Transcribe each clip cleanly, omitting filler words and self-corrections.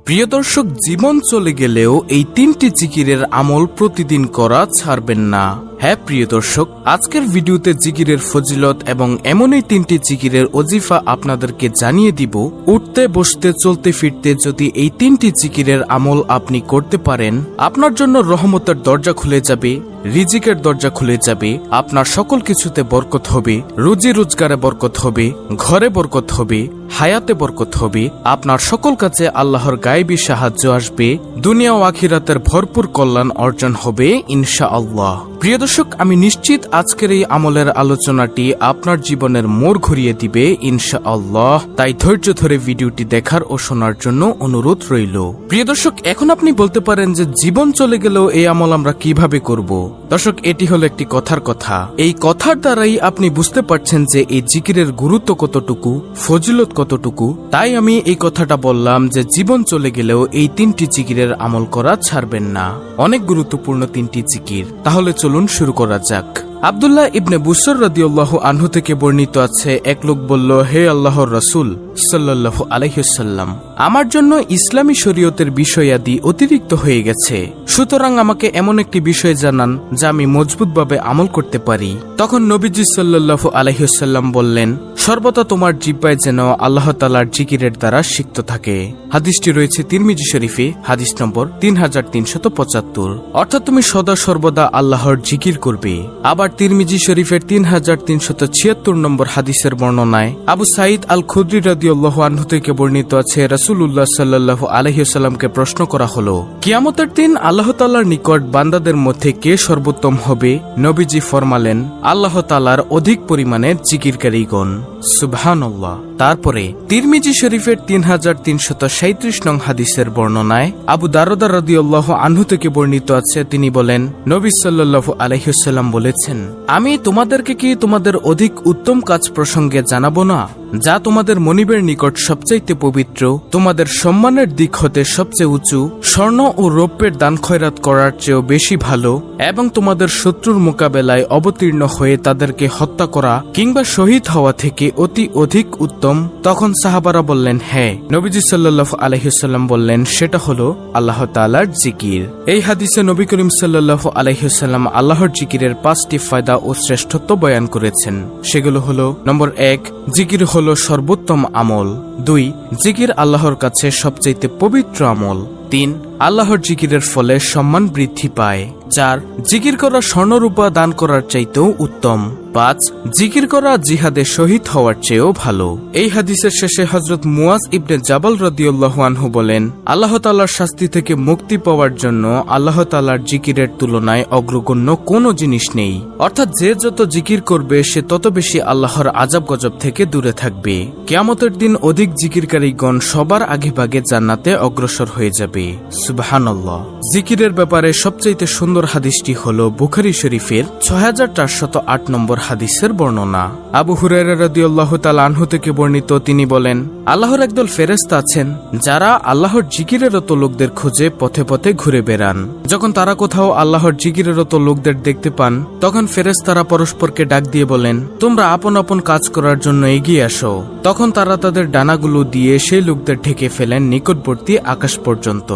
প্রিয় দর্শক, জীবন চলে গেলেও এই 3টি জিকিরের আমল প্রতিদিন করা ছাড়বেন না। হ্যাঁ প্রিয় দর্শক, আজকের ভিডিওতে জিকিরের ফজিলত এবং এমনই 3টি জিকিরের ওজিফা আপনাদেরকে জানিয়ে দিব। উঠতে বসতে চলতে ফিরতে যদি এই 3টি জিকিরের আমল আপনি করতে পারেন, আপনার জন্য রহমতের দরজা খুলে যাবে, রিজিকের দরজা খুলে যাবে, আপনার সকল কিছুতে বরকত হবে, রুজি রোজগারে বরকত হবে, ঘরে বরকত হবে, হায়াতে বরকত হবে, আপনার সকল কাছে আল্লাহর গায়েবী সাহায্য আসবে, দুনিয়া ও আখিরাতের ভরপুর কল্যাণ অর্জন হবে ইনশাআল্লাহ। প্রিয় দর্শক, আমি নিশ্চিত আজকের এই আমলের আলোচনাটি আপনার জীবনের মোড় ঘুরিয়ে দিবে ইনশাআল্লাহ। তাই ধৈর্য ধরে ভিডিওটি দেখার ও শোনার জন্য অনুরোধ রইল। প্রিয় দর্শক, এখন আপনি বলতে পারেন যে জীবন চলে গেলেও এই আমল আমরা কিভাবে করব? দর্শক, এটি হলো একটি কথার কথা। এই কথার দ্বারাই আপনি বুঝতে পারছেন যে এই জিকিরের গুরুত্ব কতটুকু, ফজিলত কতটুকু। তাই আমি এই কথাটা বললাম যে জীবন চলে গেলেও এই 3টি জিকিরের আমল করা ছাড়বেন না। অনেক গুরুত্বপূর্ণ 3টি জিকির। তাহলে চলুন শুরু করা যাক। আব্দুল্লাহ ইবনে বুসর রাদিয়াল্লাহু আনহু থেকে বর্ণিত আছে, এক লোক বলল, হে আল্লাহর রাসূল সাল্লাল্লাহু আলাইহি ওয়াসাল্লাম, আমার জন্য ইসলামী শরীয়তের বিষয়াদি অতিরিক্ত হয়ে গেছে, সুতরাং আমাকে এমন একটি বিষয় জানান যা আমি মজবুতভাবে আমল করতে পারি। তখন নবীজি সাল্লাল্লাহু আলাইহি ওয়াসাল্লাম বললেন, সর্বদা তোমার জিহ্বায় যেন আল্লাহ তাআলার জিকিরের দ্বারা সিক্ত থাকে। হাদিসটি রয়েছে তিরমিজি শরীফে, হাদিস নম্বর 3375। অর্থাৎ তুমি সদা সর্বদা আল্লাহর জিকির করবে। আবার তিরমিজি শরীফের 3376 নম্বর হাদিসের বর্ণনায় আবু সাঈদ আল খুদরি রাদিয়াল্লাহু আনহু থেকে বর্ণিত আছে, রাসূলুল্লাহ সাল্লাল্লাহু আলাইহি ওয়াসাল্লামকে প্রশ্ন করা হলো, কিয়ামতের দিন আল্লাহ তাআলার নিকট বান্দাদের মধ্যে কে সর্বোত্তম হবে? নবীজি ফরমালেন, আল্লাহ তাআলার অধিক পরিমাণে জিকিরকারীগণ। সুবহানাল্লাহ। তারপরে তিরমিজি শরীফের 3337 নং হাদিসের বর্ণনায় আবু দারদা রাদিয়াল্লাহু আনহু থেকে বর্ণিত আছে, তিনি বলেন, নবী সাল্লাল্লাহু আলাইহি ওয়াসাল্লাম বলেছেন, আমি তোমাদেরকে কি তোমাদের অধিক উত্তম কাজ প্রসঙ্গে জানাবো না, যা তোমাদের মনিবের নিকট সবচাইতে পবিত্র, তোমাদের সম্মানের দিক হতে সবচেয়ে উঁচু, স্বর্ণ ও রৌপ্যের দান খয়রাত করার চেয়েও বেশি ভালো, এবং তোমাদের শত্রুর মোকাবেলায় অবতীর্ণ হয়ে তাদেরকে হত্যা করা কিংবা শহীদ হওয়া থেকে অতি অধিক উত্তম? তখন সাহাবারা বললেন, হ্যাঁ। নবীজি সাল্লাল্লাহু আলাইহি ওয়াসাল্লাম বললেন, সেটা হলো আল্লাহ তাআলার জিকির। এই হাদিসে নবী করিম সাল্লাল্লাহু আলাইহি ওয়াসাল্লাম আল্লাহর জিকিরের 5টি ফায়দা ও শ্রেষ্ঠত্ব বয়ান করেছেন। সেগুলো হলো, নম্বর 1, জিকির হলো সর্বোত্তম আমল। 2, জিকির আল্লাহর কাছে সবচেয়ে পবিত্র আমল। 3, আল্লাহর জিকিরের ফলে সম্মান বৃদ্ধি পায়। 4, জিকির করা স্বর্ণরূপা দান করার চাইতেও উত্তম। 5, জিকির করা জিহাদে শহীদ হওয়ার চেয়েও ভালো। এই হাদিসের শেষে হযরত মুয়াজ ইবনে জাবাল রাদিয়াল্লাহু আনহু বলেন, আল্লাহ তাআলার শাস্তি থেকে মুক্তি পাওয়ার জন্য আল্লাহ তাআলার জিকিরের তুলনায় অগ্রগণ্য কোনো জিনিস নেই। অর্থাৎ যে যত জিকির করবে সে তত বেশি আল্লাহর আযাব গজব থেকে দূরে থাকবে। কিয়ামতের দিন অধিক জিকিরকারীগণ সবার আগেভাগে জান্নাতে অগ্রসর হয়ে যাবে। সুবহানাল্লাহ। জিকিরের ব্যাপারে সবচেয়ে সুন্দর হাদিসটি হলো বুখারী শরীফের 6408 নম্বর হাদিসের বর্ণনা। আবু হুরায়রা রাদিয়াল্লাহু তাআলা আনহু থেকে বর্ণিত, তিনি বলেন, আল্লাহর একদল ফেরেশতা আছেন যারা আল্লাহর জিকিরেরত লোকদের খোঁজে পথে পথে ঘুরে বেড়ান। যখন তারা কোথাও আল্লাহর জিকিরেরত লোকদের দেখতে পান, তখন ফেরেশতারা পরস্পরকে ডাক দিয়ে বলেন, তোমরা আপন আপন কাজ করার জন্য এগিয়ে আসো। তখন তারা তাদের ডানাগুলো দিয়ে সেই লোকদের ঢেকে ফেলেন নিকটবর্তী আকাশ পর্যন্ত।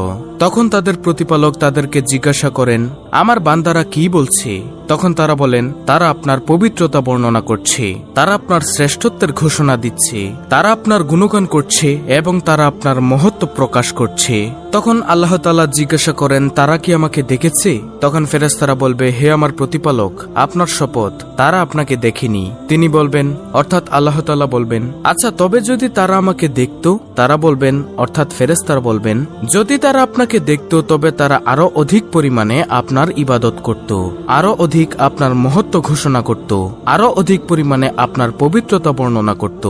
তখন তাদের প্রতিপালক তাদেরকে জিজ্ঞাসা করেন, আমার বান্দারা কি বলছে? তখন তারা বলেন, তারা আপনার পবিত্রতা বর্ণনা করছে, তারা আপনার শ্রেষ্ঠত্বের ঘোষণা দিচ্ছে, তারা আপনার গুণগান করছে এবং তারা আপনার মহত্ব প্রকাশ করছে। তখন আল্লাহ তাআলা জিজ্ঞাসা করেন, তারা কি আমাকে দেখেছে? তখন ফেরেশতারা বলবে, হে আমার প্রতিপালক, আপনার শপথ, তারা আপনাকে দেখেনি। তিনি বলবেন, অর্থাৎ আল্লাহ তাআলা বলবেন, আচ্ছা তবে যদি তারা আমাকে দেখত? তারা বলবেন, অর্থাৎ ফেরেশতারা বলবেন, যদি তারা আপনাকে দেখত তবে তারা আরো অধিক পরিমাণে আপনার ইবাদত করত, আরো অধিক আপনার মহত্ব ঘোষণা করত, আরো অধিক পরিমাণে আপনার পবিত্রতা বর্ণনা করত।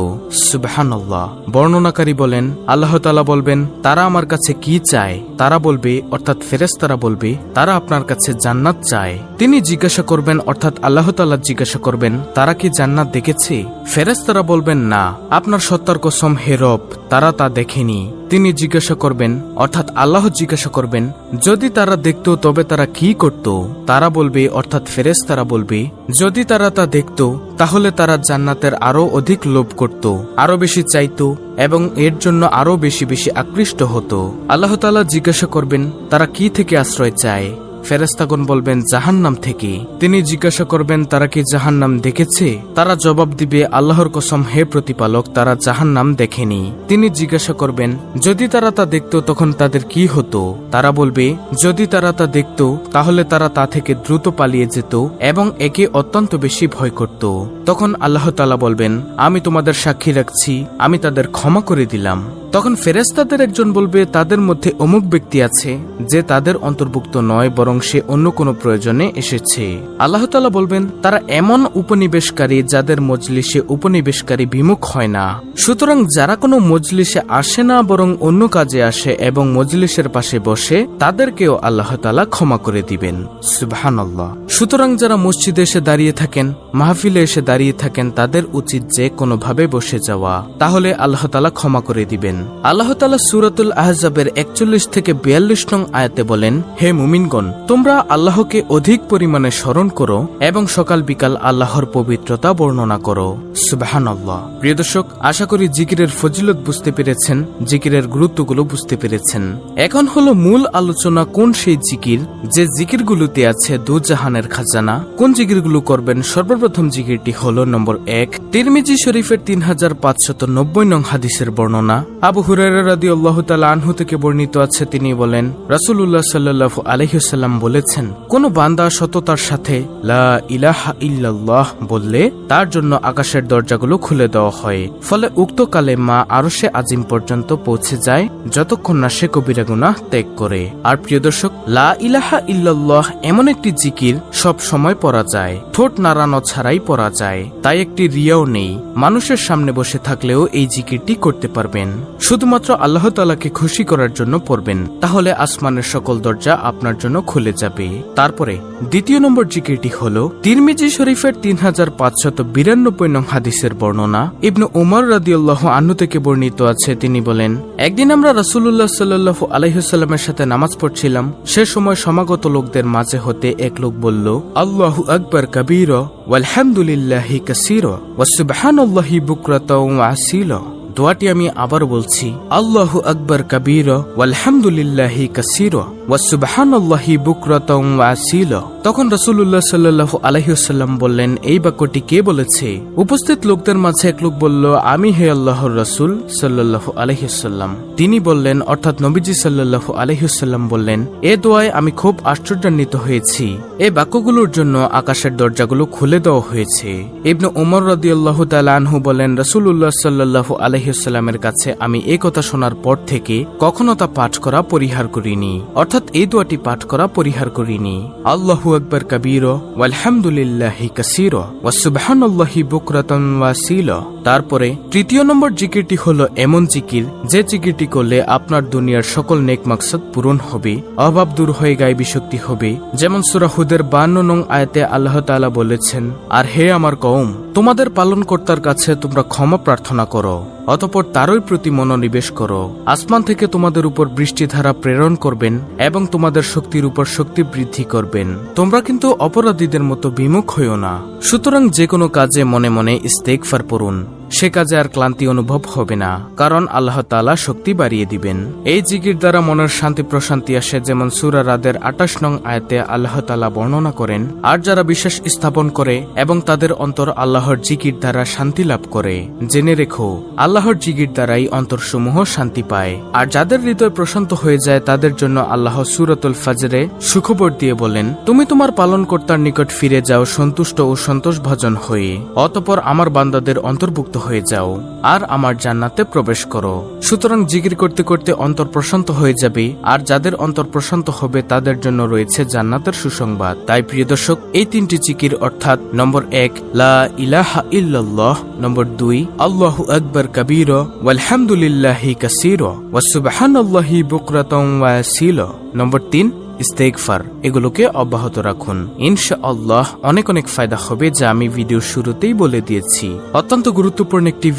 সুবহানাল্লাহ। বর্ণনাকারী বলেন, আল্লাহ তাআলা বলবেন, তারা আমার কাছে কি চায়? তারা বলবে, অর্থাৎ ফেরেশতারা বলবে, তারা আপনার কাছে জান্নাত চায়। তিনি জিজ্ঞাসা করবেন, অর্থাৎ আল্লাহ তাআলা জিজ্ঞাসা করবেন, তারা কি জান্নাত দেখেছে? ফেরেশতারা বলবেন, না। আপনার সত্তার কসম হে রব, তারা তা দেখেনি। তিনি জিজ্ঞাসা করবেন, অর্থাৎ আল্লাহ জিজ্ঞাসা করবেন, যদি তারা দেখত তবে তারা কি করত? তারা বলবে, অর্থাৎ ফেরেশতারা বলবে, যদি তারা তা দেখত তাহলে তারা জান্নাতের আরো অধিক লোভ করত, আরো বেশি চাইত এবং এর জন্য আরো বেশি বেশি আকৃষ্ট হতো। আল্লাহ তাআলা জিজ্ঞাসা করবেন, তারা কি থেকে আশ্রয় চায়? ফেরেশতাগণ বলবেন, জাহান্নাম থেকে। তিনি জিজ্ঞাসা করবেন, তারা কি জাহান্নাম দেখেছে? তারা জবাব দিবে, আল্লাহর কসম হে প্রতিপালক, তারা জাহান্নাম দেখেনি। তিনি জিজ্ঞাসা করবেন, যদি তারা তা দেখত তখন তাদের কি হতো? তারা বলবে, যদি তারা তা দেখত তাহলে তারা তা থেকে দ্রুত পালিয়ে যেত এবং একে অত্যন্ত বেশি ভয় করত। তখন আল্লাহ তাআলা বলবেন, আমি তোমাদের সাক্ষী রাখছি, আমি তাদের ক্ষমা করে দিলাম। তখন ফেরেশতাদের একজন বলবে, তাদের মধ্যে অমুক ব্যক্তি আছে যে তাদের অন্তর্ভুক্ত নয়, বরং সে অন্য কোনো প্রয়োজনে এসেছে। আল্লাহ তাআলা বলবেন, তারা এমন উপনিবেশকারী যাদের মজলিসে উপনিবেশকারী বিমুখ হয় না। সুতরাং যারা কোনো মজলিসে আসে না বরং অন্য কাজে আসে এবং মজলিসের পাশে বসে, তাদেরকেও আল্লাহ তাআলা ক্ষমা করে দিবেন। সুবহানাল্লাহ। সুতরাং যারা মসজিদে এসে দাঁড়িয়ে থাকেন, মাহফিলে এসে দাঁড়িয়ে থাকেন, তাদের উচিত যে কোনোভাবে বসে যাওয়া, তাহলে আল্লাহ তাআলা ক্ষমা করে দিবেন। আল্লাহ তাআলা সূরাতুল আহজাবের 41 থেকে 42 নং আয়াতে বলেন, হে মুমিনগণ, তোমরা আল্লাহকে অধিক পরিমাণে স্মরণ করো এবং সকাল বিকাল আল্লাহর পবিত্রতা বর্ণনা করো। সুবহানাল্লাহ। প্রিয় দর্শক, আশা করি জিকিরের ফজিলত বুঝতে পেরেছেন, জিকিরের গুরুত্বগুলো বুঝতে পেরেছেন। এখন হলো মূল আলোচনা, কোন সেই জিকির যে জিকিরগুলোতে আছে দুজাহানের খাজানা। কোন জিকিরগুলো করবেন? সর্বপ্রথম জিকিরটি হলো নম্বর 1, তিরমিজি শরীফের 3590 নং হাদিসের বর্ণনা। আবু হুরায়রা রাদিয়াল্লাহু তাআলা আনহু থেকে বর্ণিত আছে, তিনি বলেন, রাসূলুল্লাহ সাল্লাল্লাহু আলাইহি ওয়াসাল্লাম বলেছেন, কোন বান্দা সততার সাথে লা ইলাহা ইল্লাল্লাহ বললে তার জন্য আকাশের দরজাগুলো খুলে দেওয়া হয়, ফলে উক্ত কালেমা আরশে আজিম পর্যন্ত পৌঁছে যায় যতক্ষণ না সে কবিরা গুনাহ ত্যাগ করে। আর প্রিয় দর্শক, লা ইলাহা ইল্লাল্লাহ এমন একটি জিকির সব সময় পড়া যায়, ঠোঁট নাড়ানো ছাড়াই পড়া যায়, তাই একটি রিয়াও নেই। মানুষের সামনে বসে থাকলেও এই জিকিরটি করতে পারবেন। শুধুমাত্র আল্লাহ তাআলাকে খুশি করার জন্য পড়বেন, তাহলে আসমানের সকল দরজা আপনার জন্য খুলে যাবে। তারপরে দ্বিতীয় নম্বর জিকিরটি হলো তিরমিজি শরীফের 3592 নং হাদিসের বর্ণনা। ইবনে উমর রাদিয়াল্লাহু আনহু থেকে বর্ণিত আছে, তিনি বলেন, একদিন আমরা রাসূলুল্লাহ সাল্লাল্লাহু আলাইহি ওয়াসাল্লামের সাথে নামাজ পড়ছিলাম। সে সময় সমাগত লোকদের মাঝে হতে এক লোক বলল, আল্লাহু আকবার কাবীরা ওয়ালহামদুলিল্লাহি কাসীরা ওয়া সুবহানাল্লাহি বুকরাতাও ওয়া আসীলা। দোয়াটি আমি আবার বলছি, আল্লাহু আকবার কাবীরা ওয়ালহামদুলিল্লাহি কাসীরা ওয়া সুবহানাল্লাহি বুকরাতাও ওয়া আসীলা। তখন রাসূলুল্লাহ সাল্লাল্লাহু আলাইহি ওয়াসাল্লাম বললেন, এই বাক্যটি কে বলেছে? উপস্থিত লোকদের মাঝে এক লোক বলল, আমি হে আল্লাহর রাসূল সাল্লাল্লাহু আলাইহি ওয়াসাল্লাম। তিনি বললেন, অর্থাৎ নবীজি সাল্লাল্লাহু আলাইহি ওয়াসাল্লাম বললেন, এ দোয়ায় আমি খুব আশ্চর্যান্বিত হয়েছি। এই বাক্যগুলোর জন্য আকাশের দরজাগুলো খুলে দেওয়া হয়েছে। ইবনে উমর রাদিয়াল্লাহু তাআলা আনহু বলেন, রাসূলুল্লাহ সাল্লাল্লাহু আলাইহি ওয়াসাল্লামের কাছে আমি এই কথা শোনার পর থেকে কখনো তা পাঠ করা পরিহার করিনি, অর্থাৎ এই দোয়াটি পাঠ করা পরিহার করিনি। আল্লাহু আকবার কাবীরা ওয়ালহামদুলিল্লাহি কাসীরা ওয়া সুবহানাল্লাহি বুকরাতান ওয়া আসীলা। তারপরে তৃতীয় নম্বর জিকিরটি হলো এমন জিকির যে জিকিরটি করলে আপনার দুনিয়ার সকল নেক মাকসাদ পূরণ হবে, অভাব দূর হয়ে গায়বী শক্তি হবে। যেমন সূরা হুদের 52 নং আয়াতে আল্লাহ তাআলা বলেছেন, আর হে আমার কওম, তোমাদের পালনকর্তার কাছে তোমরা ক্ষমা প্রার্থনা করো, অতঃপর তারই প্রতি মনোনিবেশ করো। আসমান থেকে তোমাদের উপর বৃষ্টিধারা প্রেরণ করবেন এবং তোমাদের শক্তির উপর শক্তি বৃদ্ধি করবেন। তোমরা কিন্তু অপরাধীদের মতো বিমুখ হইও না। সুতরাং যে কোনো কাজে মনে মনে ইস্তেগফার পড়ুন, সে কাজে আর ক্লান্তি অনুভব হবে না, কারণ আল্লাহ তাআলা শক্তি বাড়িয়ে দিবেন। এই জিকির দ্বারা মনের শান্তি প্রশান্তি আসে, যেমন সূরা রাদের 28 নং আয়াতে আল্লাহ তাআলা বর্ণনা করেন, আর যারা বিশ্বাস স্থাপন করে এবং তাদের অন্তর আল্লাহর জিকির দ্বারা শান্তি লাভ করে, জেনে রেখো আল্লাহর জিকির দ্বারাই অন্তরসমূহ শান্তি পায়। আর যাদের হৃদয় প্রশান্ত হয়ে যায় তাদের জন্য আল্লাহ সূরাতুল ফাজরে সুখবর দিয়ে বলেন, তুমি তোমার পালনকর্তার নিকট ফিরে যাও সন্তুষ্ট ও সন্তোষভাজন হয়ে, অতঃপর আমার বান্দাদের অন্তর্ভুক্ত হয়ে যাও আর আমার জান্নাতে প্রবেশ করো। সুতরাং জিকির করতে করতে অন্তর প্রশান্ত হয়ে যাবে, আর যাদের অন্তর প্রশান্ত হবে তাদের জন্য রয়েছে জান্নাতের সুসংবাদ। তাই প্রিয় দর্শক, এই তিনটি জিকির অর্থাৎ নম্বর 1 লা ইলাহা ইল্লাল্লাহ, নম্বর 2 আল্লাহু আকবার কাবীরা ওয়ালহামদুলিল্লাহি কাসীরা ওয়া সুবহানাল্লাহি বুকরাতাও ওয়া আসীলা, নম্বর 3 ইস্তেগফার এগুলোকে অব্যাহত রাখুন। ইনশাআল্লাহ অনেক অনেক ফায়দা হবে, যা আমি ভিডিওর শুরুতেই বলে দিয়েছি। অত্যন্ত গুরুত্বপূর্ণ একটি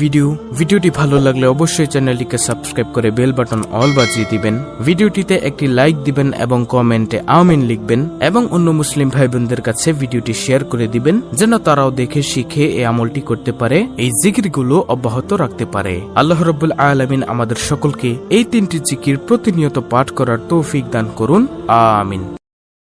ভিডিওটি ভালো লাগলে অবশ্যই চ্যানেলটিকে সাবস্ক্রাইব করে বেল বাটন অল বাজিয়ে দিবেন। ভিডিওটিতে একটি লাইক দিবেন এবং কমেন্টে আমিন লিখবেন এবং অন্য মুসলিম ভাই বোনদের কাছে ভিডিওটি শেয়ার করে দিবেন, যেন তারাও দেখে শিখে এই আমলটি করতে পারে, এই জিকিরগুলো অব্যাহত রাখতে পারে। আল্লাহ রাব্বুল আলামিন আমাদের সকলকে এই 3টি জিকির প্রতিনিয়ত পাঠ করার তৌফিক দান করুন। আমিন।